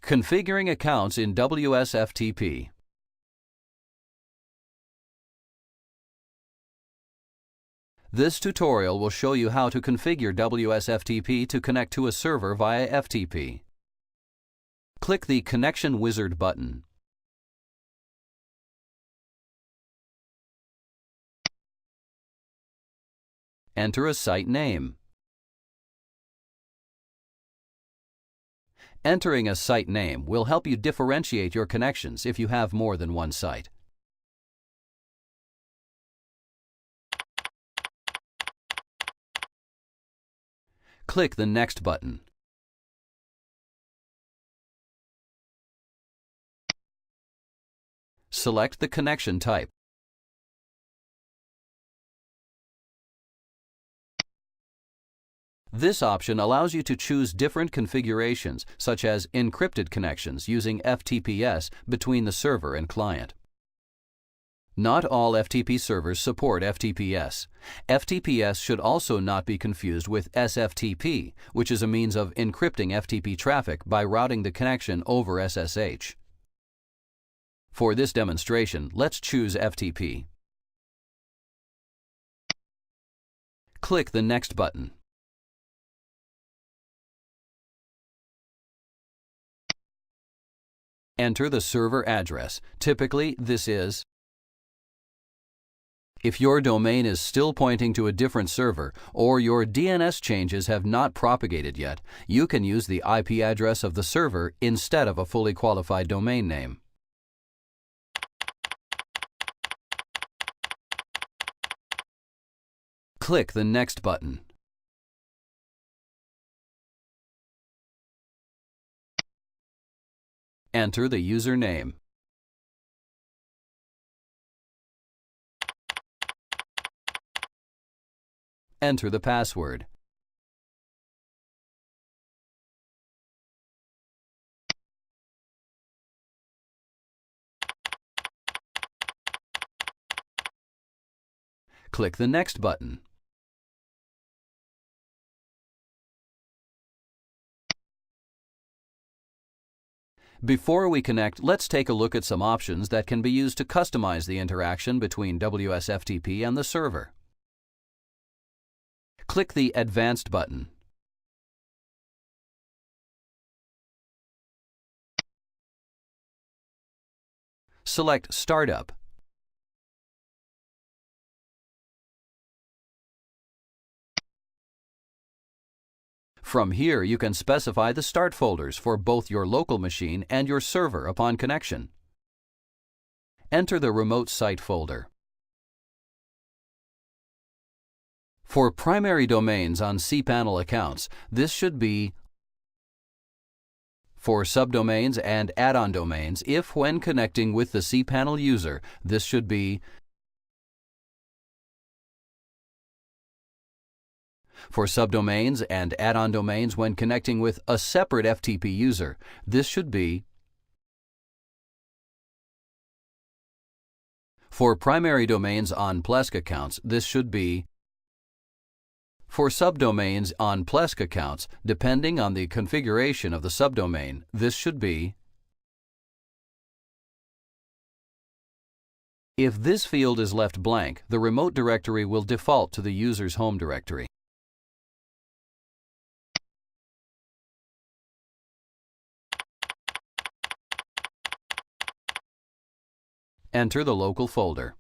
Configuring accounts in WSFTP. This tutorial will show you how to configure WSFTP to connect to a server via FTP. Click the Connection Wizard button. Enter a site name. Entering a site name will help you differentiate your connections if you have more than one site. Click the Next button. Select the connection type. This option allows you to choose different configurations, such as encrypted connections using FTPS between the server and client. Not all FTP servers support FTPS. FTPS should also not be confused with SFTP, which is a means of encrypting FTP traffic by routing the connection over SSH. For this demonstration, let's choose FTP. Click the Next button. Enter the server address. Typically, this is. If your domain is still pointing to a different server or your DNS changes have not propagated yet, you can use the IP address of the server instead of a fully qualified domain name. Click the Next button. Enter the username. Enter the password. Click the Next button. Before we connect, let's take a look at some options that can be used to customize the interaction between WSFTP and the server. Click the Advanced button. Select Startup. From here, you can specify the start folders for both your local machine and your server upon connection. Enter the Remote Site folder. For primary domains on cPanel accounts, this should be. For subdomains and add-on domains, if when connecting with the cPanel user, this should be. For subdomains and add-on domains when connecting with a separate FTP user, this should be. For primary domains on Plesk accounts, this should be. For subdomains on Plesk accounts, depending on the configuration of the subdomain, this should be. If this field is left blank, the remote directory will default to the user's home directory. Enter the local folder.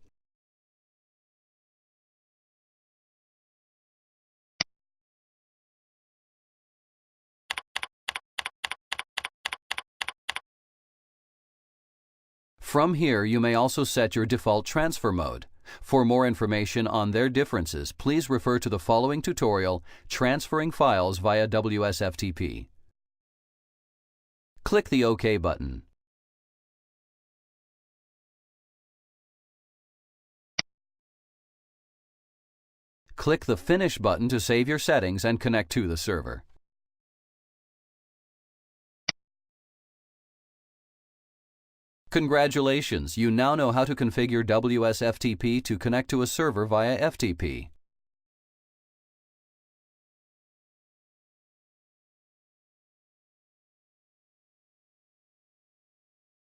From here, you may also set your default transfer mode. For more information on their differences, please refer to the following tutorial, Transferring Files via WSFTP. Click the OK button. Click the Finish button to save your settings and connect to the server. Congratulations! You now know how to configure WSFTP to connect to a server via FTP.